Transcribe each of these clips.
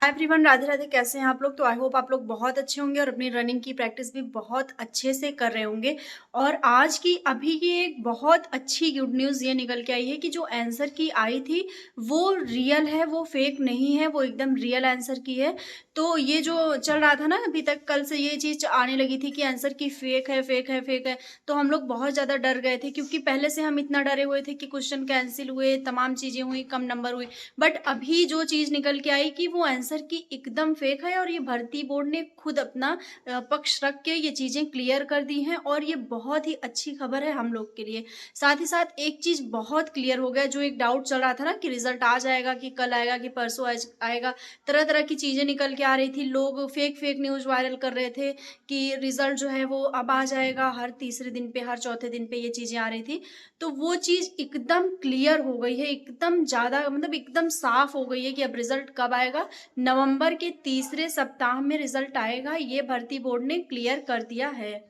Hi everyone, Radhe Radhe. कैसे हैं आप लोग? तो आई होप आप लोग बहुत अच्छे होंगे और अपनी रनिंग की प्रैक्टिस भी बहुत अच्छे से कर रहे होंगे। और आज की अभी की एक बहुत अच्छी गुड न्यूज़ ये निकल के आई है कि जो आंसर की आई थी वो रियल है, वो फेक नहीं है, वो एकदम रियल आंसर की है। तो ये जो चल रहा था ना अभी तक, कल से ये चीज़ आने लगी थी कि आंसर की फेक है, फेक है, फेक है। तो हम लोग बहुत ज़्यादा डर गए थे क्योंकि पहले से हम इतना डरे हुए थे कि क्वेश्चन कैंसिल हुए, तमाम चीज़ें हुई, कम नंबर हुए। बट अभी जो चीज़ निकल के आई कि वो आंसर की एकदम फेक है और ये भर्ती बोर्ड ने खुद अपना पक्ष रख के ये चीज़ें क्लियर कर दी हैं और ये बहुत ही अच्छी खबर है हम लोग के लिए। साथ ही साथ एक चीज़ बहुत क्लियर हो गया, जो एक डाउट चल रहा था ना कि रिजल्ट आज आएगा कि कल आएगा कि परसों आएगा, तरह-तरह की चीज़ें निकल के आ रही थी। लोग फेक न्यूज़ वायरल कर रहे थे कि रिजल्ट जो है वो अब आ जाएगा, हर तीसरे दिन पे, हर चौथे दिन पे ये चीज़ें आ रही थी। तो वो चीज़ एकदम क्लियर हो गई है, एकदम ज़्यादा मतलब एकदम साफ़ हो गई है कि अब रिज़ल्ट कब आएगा, नवंबर के तीसरे सप्ताह में रिज़ल्ट आएगा, ये भर्ती बोर्ड ने क्लियर कर दिया है।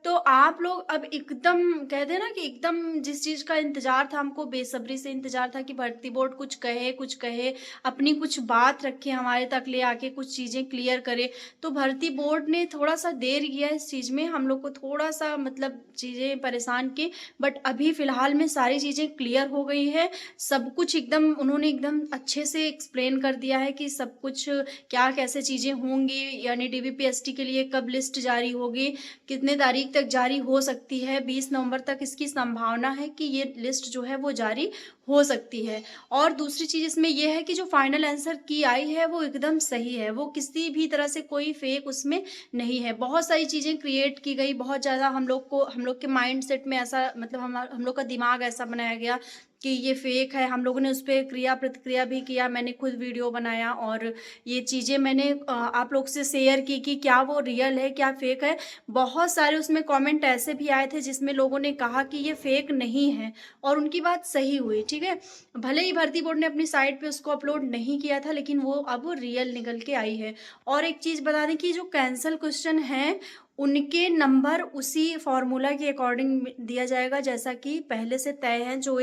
तो आप लोग अब एकदम कहते हैं ना कि एकदम जिस चीज़ का इंतज़ार था, हमको बेसब्री से इंतज़ार था कि भर्ती बोर्ड कुछ कहे, अपनी कुछ बात रखे, हमारे तक ले आके कुछ चीज़ें क्लियर करे। तो भर्ती बोर्ड ने थोड़ा-सा देर किया इस चीज़ में, हम लोग को थोड़ा-सा मतलब चीज़ें परेशान की, बट अभी फ़िलहाल में सारी चीज़ें क्लियर हो गई है। सब कुछ एकदम उन्होंने एकदम अच्छे से एक्सप्लेन कर दिया है कि सब कुछ क्या कैसे चीज़ें होंगी, यानी डीबीपीएसटी के लिए कब लिस्ट जारी होगी, कितने तारीख तक जारी हो सकती है, 20 नवंबर तक इसकी संभावना है कि ये लिस्ट जो है वो जारी हो सकती है। और दूसरी चीज़ इसमें ये है कि जो फाइनल आंसर की आई है वो एकदम सही है, वो किसी भी तरह से कोई फेक उसमें नहीं है। बहुत सारी चीज़ें क्रिएट की गई, बहुत ज़्यादा हम लोग के माइंडसेट में ऐसा मतलब हम लोग का दिमाग ऐसा बनाया गया कि ये फेक है। हम लोगों ने उस पे क्रिया प्रतिक्रिया भी किया, मैंने खुद वीडियो बनाया और ये चीज़ें मैंने आप लोग से शेयर की कि क्या वो रियल है, क्या फेक है। बहुत सारे उसमें कमेंट ऐसे भी आए थे जिसमें लोगों ने कहा कि ये फेक नहीं है और उनकी बात सही हुई, ठीक है। भले ही भर्ती बोर्ड ने अपनी साइट पे उसको अपलोड नहीं किया था, लेकिन वो अब रियल निकल के आई है। और एक चीज़ बता दें कि जो कैंसल क्वेश्चन हैं उनके नंबर उसी फॉर्मूला के अकॉर्डिंग दिया जाएगा जैसा कि पहले से तय है। जो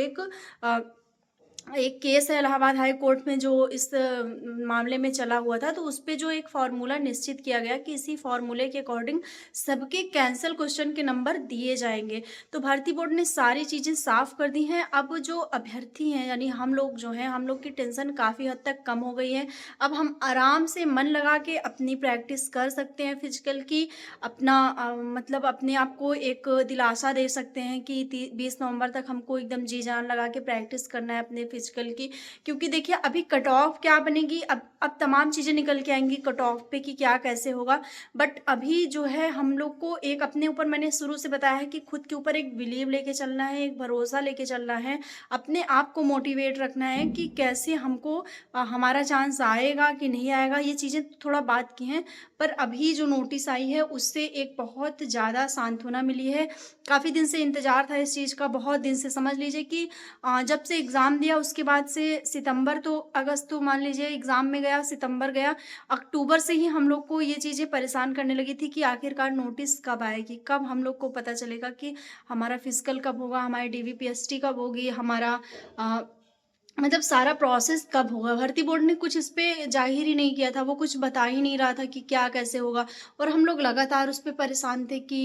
अ, एक केस है इलाहाबाद हाई कोर्ट में जो इस मामले में चला हुआ था, तो उसपे जो एक फ़ॉर्मूला निश्चित किया गया कि इसी फ़ॉर्मूले के अकॉर्डिंग सबके कैंसल क्वेश्चन के नंबर दिए जाएँगे। तो भारतीय बोर्ड ने सारी चीज़ें साफ़ कर दी हैं। अब जो अभ्यर्थी हैं यानी हम लोग जो हैं, हम लोग की टेंशन काफ़ी हद तक कम हो गई है। अब हम आराम से मन लगा के अपनी प्रैक्टिस कर सकते हैं फिज़िकल की, अपना मतलब अपने आप को एक दिलासा दे सकते हैं कि ती 20 नवंबर तक हमको एकदम जी जान लगा के प्रैक्टिस करना है अपने फिजिकल की। क्योंकि देखिए अभी कट ऑफ क्या बनेगी, अब तमाम चीज़ें निकल के आएँगी कट ऑफ पे कि क्या कैसे होगा। बट अभी जो है हम लोग को एक अपने ऊपर, मैंने शुरू से बताया है कि खुद के ऊपर एक बिलीव लेके चलना है, एक भरोसा लेके चलना है, अपने आप को मोटिवेट रखना है कि कैसे हमको हमारा चांस आएगा कि नहीं आएगा, ये चीज़ें थोड़ा बात की हैं। पर अभी जो नोटिस आई है उससे एक बहुत ज़्यादा सांत्वना मिली है। काफ़ी दिन से इंतज़ार था इस चीज़ का, बहुत दिन से समझ लीजिए कि जब से एग्ज़ाम दिया उसके बाद से सितंबर तो अगस्त तो मान लीजिए एग्ज़ाम में गया, सितंबर गया, अक्टूबर से ही हम लोग को ये चीज़ें परेशान करने लगी थी कि आखिरकार नोटिस कब आएगी, कब हम लोग को पता चलेगा कि हमारा फिज़िकल कब होगा, हमारी डीबीपीएसटी कब होगी, हमारा अ, मतलब सारा प्रोसेस कब होगा। भर्ती बोर्ड ने कुछ इस पे ज़ाहिर ही नहीं किया था, वो कुछ बता ही नहीं रहा था कि क्या कैसे होगा और हम लोग लगातार उस पे परेशान थे कि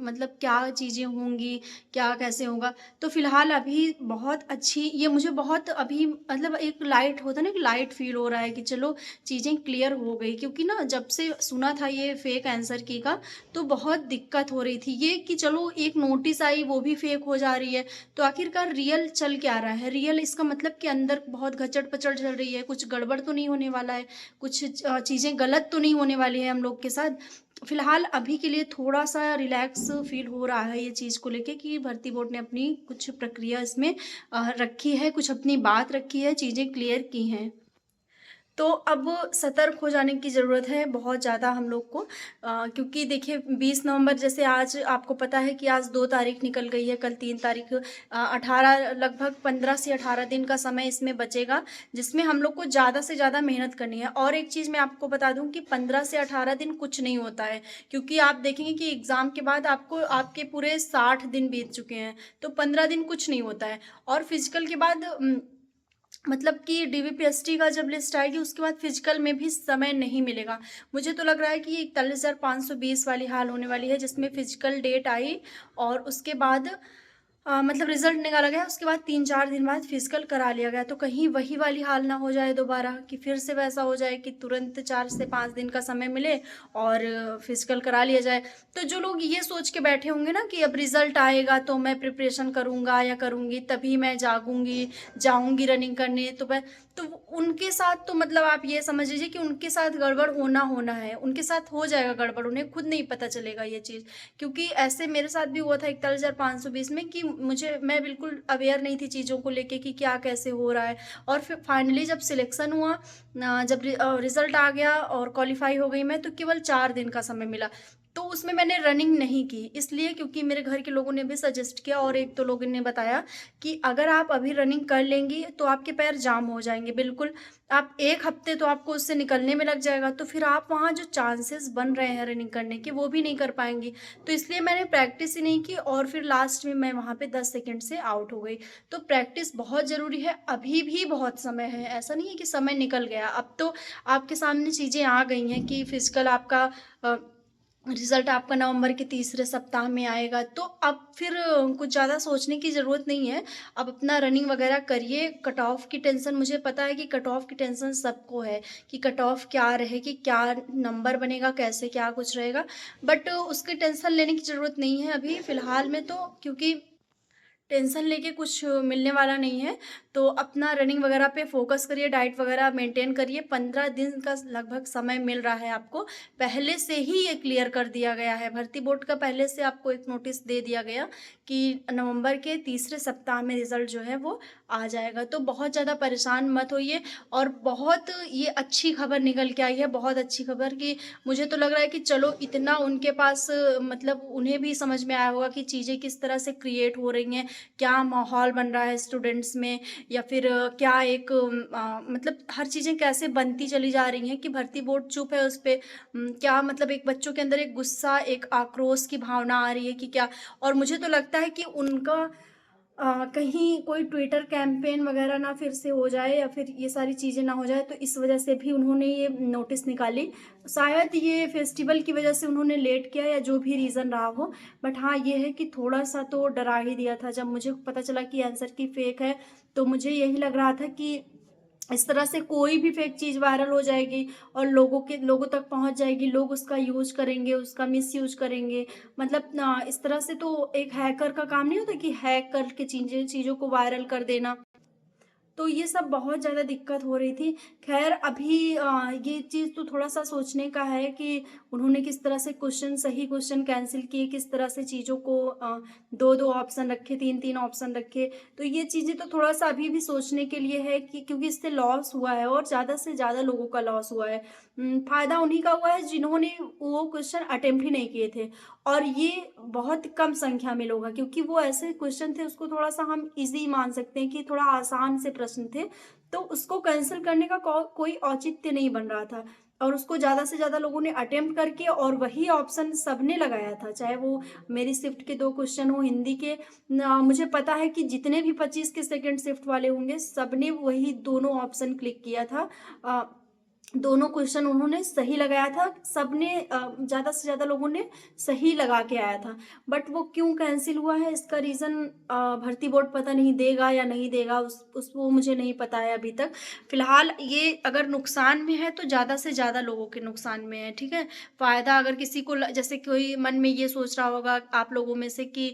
मतलब क्या चीज़ें होंगी, क्या कैसे होगा। तो फ़िलहाल अभी बहुत अच्छी ये मुझे बहुत अभी मतलब एक लाइट होता है ना, एक लाइट फ़ील हो रहा है कि चलो चीज़ें क्लियर हो गई, क्योंकि ना जब से सुना था ये फेक आंसर की का, तो बहुत दिक्कत हो रही थी। ये कि चलो एक नोटिस आई वो भी फेक हो जा रही है, तो आखिरकार रियल चल क्या रहा है? रियल इसका मतलब कि अंदर बहुत घचड़-पचड़ चल रही है, कुछ गड़बड़ तो नहीं होने वाला है, कुछ चीज़ें गलत तो नहीं होने वाली है हम लोग के साथ। फिलहाल अभी के लिए थोड़ा-सा रिलैक्स फ़ील हो रहा है ये चीज़ को लेके कि भर्ती बोर्ड ने अपनी कुछ प्रक्रिया इसमें रखी है, कुछ अपनी बात रखी है, चीज़ें क्लियर की हैं। तो अब सतर्क हो जाने की ज़रूरत है बहुत ज़्यादा हम लोग को, क्योंकि देखिए 20 नवंबर जैसे आज आपको पता है कि आज 2 तारीख निकल गई है, कल 3 तारीख, 18 लगभग 15 से 18 दिन का समय इसमें बचेगा, जिसमें हम लोग को ज़्यादा से ज़्यादा मेहनत करनी है। और एक चीज़ मैं आपको बता दूँ कि 15 से 18 दिन कुछ नहीं होता है, क्योंकि आप देखेंगे कि एग्ज़ाम के बाद आपको आपके पूरे 60 दिन बीत चुके हैं, तो 15 दिन कुछ नहीं होता है। और फिज़िकल के बाद मतलब कि डीवीपीएसटी का जब लिस्ट आएगी उसके बाद फिजिकल में भी समय नहीं मिलेगा। मुझे तो लग रहा है कि 41,520 वाली हाल होने वाली है, जिसमें फिजिकल डेट आई और उसके बाद मतलब रिज़ल्ट निकाला गया, उसके बाद 3-4 दिन बाद फिजिकल करा लिया गया। तो कहीं वही वाली हाल ना हो जाए दोबारा कि फिर से वैसा हो जाए कि तुरंत 4 से 5 दिन का समय मिले और फिजिकल करा लिया जाए। तो जो लोग ये सोच के बैठे होंगे ना कि अब रिज़ल्ट आएगा तो मैं प्रिपरेशन करूँगा या करूँगी, तभी मैं जागूँगी, जाऊँगी रनिंग करने, तो उनके साथ तो मतलब आप ये समझ लीजिए कि उनके साथ गड़बड़ होना होना है। उनके साथ हो जाएगा गड़बड़, उन्हें खुद नहीं पता चलेगा ये चीज़। क्योंकि ऐसे मेरे साथ भी हुआ था 41,520 में कि मैं बिल्कुल अवेयर नहीं थी चीज़ों को लेके कि क्या कैसे हो रहा है। और फिर फाइनली जब सिलेक्शन हुआ, जब रिज़ल्ट आ गया और क्वालीफाई हो गई मैं, तो केवल 4 दिन का समय मिला। तो उसमें मैंने रनिंग नहीं की, इसलिए क्योंकि मेरे घर के लोगों ने भी सजेस्ट किया और 1-2 लोगों ने बताया कि अगर आप अभी रनिंग कर लेंगी तो आपके पैर जाम हो जाएँगे बिल्कुल। आप 1 हफ्ते तो आपको उससे निकलने में लग जाएगा, तो फिर आप वहाँ जो चांसेस बन रहे हैं रनिंग करने के, वो भी नहीं कर पाएँगी। तो इसलिए मैंने प्रैक्टिस ही नहीं की और फिर लास्ट में मैं वहाँ पे 10 सेकंड से आउट हो गई। तो प्रैक्टिस बहुत ज़रूरी है, अभी भी बहुत समय है, ऐसा नहीं है कि समय निकल गया। अब तो आपके सामने चीज़ें आ गई हैं कि फिज़िकल आपका अ, रिज़ल्ट आपका नवंबर के तीसरे सप्ताह में आएगा, तो अब फिर कुछ ज़्यादा सोचने की ज़रूरत नहीं है। अब अपना रनिंग वग़ैरह करिए, कट ऑफ की टेंशन, मुझे पता है कि कट ऑफ की टेंशन सबको है कि कट ऑफ क्या रहेगी, क्या नंबर बनेगा, कैसे क्या कुछ रहेगा। बट उसकी टेंशन लेने की ज़रूरत नहीं है अभी फ़िलहाल में तो, क्योंकि टेंशन लेके कुछ मिलने वाला नहीं है। तो अपना रनिंग वगैरह पे फ़ोकस करिए, डाइट वगैरह मेंटेन करिए। 15 दिन का लगभग समय मिल रहा है आपको। पहले से ही ये क्लियर कर दिया गया है, भर्ती बोर्ड का पहले से आपको एक नोटिस दे दिया गया कि नवंबर के तीसरे सप्ताह में रिज़ल्ट जो है वो आ जाएगा। तो बहुत ज़्यादा परेशान मत होइए और बहुत ये अच्छी खबर निकल के आई है, बहुत अच्छी खबर कि मुझे तो लग रहा है कि चलो इतना उनके पास मतलब उन्हें भी समझ में आया होगा कि चीज़ें किस तरह से क्रिएट हो रही हैं, क्या माहौल बन रहा है स्टूडेंट्स में, या फिर क्या एक मतलब हर चीज़ें कैसे बनती चली जा रही हैं कि भर्ती बोर्ड चुप है उस पे। क्या मतलब एक बच्चों के अंदर एक गुस्सा, एक आक्रोश की भावना आ रही है कि क्या। और मुझे तो लगता है कि उनका कहीं कोई ट्विटर कैंपेन वगैरह ना फिर से हो जाए या फिर ये सारी चीज़ें ना हो जाए, तो इस वजह से भी उन्होंने ये नोटिस निकाली। शायद ये फेस्टिवल की वजह से उन्होंने लेट किया या जो भी रीज़न रहा हो। बट हाँ, ये है कि थोड़ा-सा तो डरा ही दिया था। जब मुझे पता चला कि आंसर की फेक है, तो मुझे यही लग रहा था कि इस तरह से कोई भी फेक चीज़ वायरल हो जाएगी और लोगों तक पहुँच जाएगी, लोग उसका यूज़ करेंगे, उसका मिसयूज़ करेंगे। मतलब इस तरह से तो एक हैकर का काम नहीं होता कि हैक करके चीज़ों को वायरल कर देना। तो ये सब बहुत ज़्यादा दिक्कत हो रही थी। ख़ैर अभी ये चीज़ तो थोड़ा-सा सोचने का है कि उन्होंने किस तरह से सही क्वेश्चन कैंसल किए, किस तरह से चीज़ों को 2-2 ऑप्शन रखे, 3-3 ऑप्शन रखे। तो ये चीज़ें तो थोड़ा-सा अभी भी सोचने के लिए है कि क्योंकि इससे लॉस हुआ है और ज़्यादा से ज़्यादा लोगों का लॉस हुआ है। फ़ायदा उन्हीं का हुआ है जिन्होंने वो क्वेश्चन अटेम्प्ट ही नहीं किए थे। और ये बहुत कम संख्या में लोग हैं क्योंकि वो ऐसे क्वेश्चन थे, उसको थोड़ा-सा हम ईज़ी मान सकते हैं कि थोड़ा आसान से प्रश्न थे, तो उसको कैंसल करने का कोई औचित्य नहीं बन रहा था। और उसको ज़्यादा से ज़्यादा लोगों ने अटेम्प्ट करके और वही ऑप्शन सबने लगाया था, चाहे वो मेरी शिफ्ट के 2 क्वेश्चन हो हिंदी के। मुझे पता है कि जितने भी 25 के सेकंड शिफ्ट वाले होंगे, सबने वही दोनों ऑप्शन क्लिक किया था। अ, दोनों क्वेश्चन उन्होंने सही लगाया था, सबने ज़्यादा से ज़्यादा लोगों ने सही लगा के आया था। बट वो क्यों कैंसल हुआ है इसका रीज़न भर्ती बोर्ड पता नहीं देगा या नहीं देगा, उस वो मुझे नहीं पता है अभी तक। फ़िलहाल ये अगर नुकसान में है तो ज़्यादा से ज़्यादा लोगों के नुकसान में है, ठीक है? फ़ायदा अगर किसी को जैसे कोई मन में ये सोच रहा होगा आप लोगों में से कि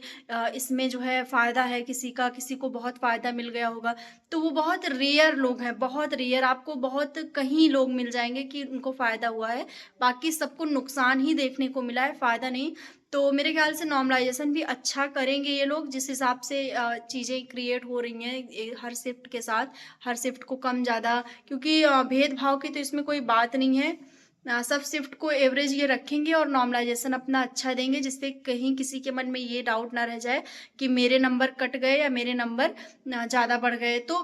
इसमें जो है फ़ायदा है किसी का, किसी को बहुत फ़ायदा मिल गया होगा, तो वो बहुत रेयर लोग हैं, बहुत रेयर, आपको बहुत कहीं लोग मिल जाएँगे कि उनको फ़ायदा हुआ है, बाकी सबको नुकसान ही देखने को मिला है, फ़ायदा नहीं। तो मेरे ख़्याल से नॉर्मलाइज़ेशन भी अच्छा करेंगे ये लोग जिस हिसाब से चीज़ें क्रिएट हो रही हैं हर शिफ्ट के साथ, हर शिफ्ट को कम ज़्यादा, क्योंकि भेदभाव की तो इसमें कोई बात नहीं है। सब शिफ्ट को एवरेज ये रखेंगे और नॉर्मलाइज़ेशन अपना अच्छा देंगे जिससे कहीं किसी के मन में ये डाउट ना रह जाए कि मेरे नंबर कट गए या मेरे नंबर ज़्यादा बढ़ गए। तो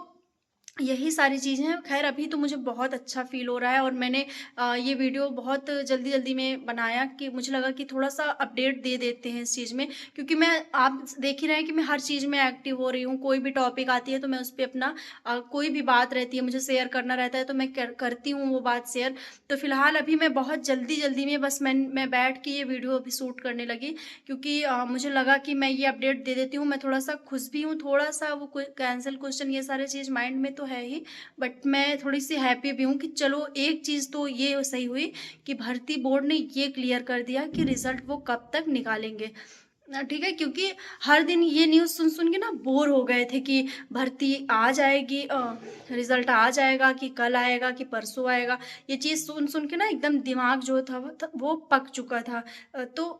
यही सारी चीज़ें हैं। ख़ैर अभी तो मुझे बहुत अच्छा फ़ील हो रहा है और मैंने ये वीडियो बहुत जल्दी-जल्दी में बनाया कि मुझे लगा कि थोड़ा-सा अपडेट दे देते हैं इस चीज़ में, क्योंकि मैं आप देख ही रहे हैं कि मैं हर चीज़ में एक्टिव हो रही हूँ। कोई भी टॉपिक आती है तो मैं उस पे अपना कोई भी बात रहती है मुझे शेयर करना रहता है तो मैं करती हूँ वो बात शेयर। तो फ़िलहाल अभी मैं बहुत जल्दी-जल्दी में बस मैं बैठ के ये वीडियो अभी शूट करने लगी, क्योंकि मुझे लगा कि मैं ये अपडेट दे देती हूँ। मैं थोड़ा-सा खुश भी हूँ, थोड़ा-सा वो कोई कैंसल क्वेश्चन ये सारी चीज़ माइंड में तो है ही, बट मैं थोड़ी-सी हैप्पी भी हूँ कि चलो एक चीज़ तो ये सही हुई कि भर्ती बोर्ड ने ये क्लियर कर दिया कि रिज़ल्ट वो कब तक निकालेंगे। ठीक है, क्योंकि हर दिन ये न्यूज़ सुन-सुन के ना बोर हो गए थे कि भर्ती आ जाएगी, रिज़ल्ट आ जाएगा कि कल आएगा कि परसों आएगा। ये चीज़ सुन-सुन के ना एकदम दिमाग जो था वो पक चुका था। तो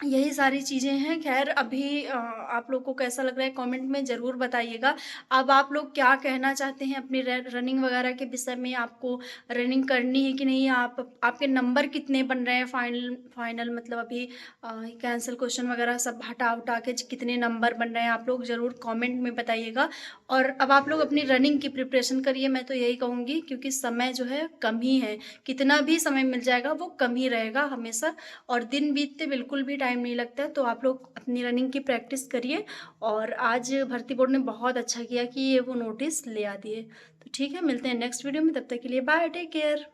यही सारी चीज़ें हैं। ख़ैर अभी आप लोग को कैसा लग रहा है कमेंट में ज़रूर बताइएगा। अब आप लोग क्या कहना चाहते हैं अपनी रनिंग वग़ैरह के विषय में? आपको रनिंग करनी है कि नहीं? आपके नंबर कितने बन रहे हैं फाइनल फाइनल मतलब अभी कैंसल क्वेश्चन वग़ैरह सब हटा-उटा के कितने नंबर बन रहे हैं? आप लोग ज़रूर कमेंट में बताइएगा। और अब आप लोग अपनी रनिंग की प्रिपरेशन करिए, मैं तो यही कहूँगी, क्योंकि समय जो है कम ही है। कितना भी समय मिल जाएगा वो कम ही रहेगा हमेशा, और दिन बीतते बिल्कुल भी टाइम नहीं लगता है। तो आप लोग अपनी रनिंग की प्रैक्टिस करिए, और आज भर्ती बोर्ड ने बहुत अच्छा किया कि ये वो नोटिस ले आ दिए। तो ठीक है, मिलते हैं नेक्स्ट वीडियो में, तब तक के लिए बाय, टेक केयर।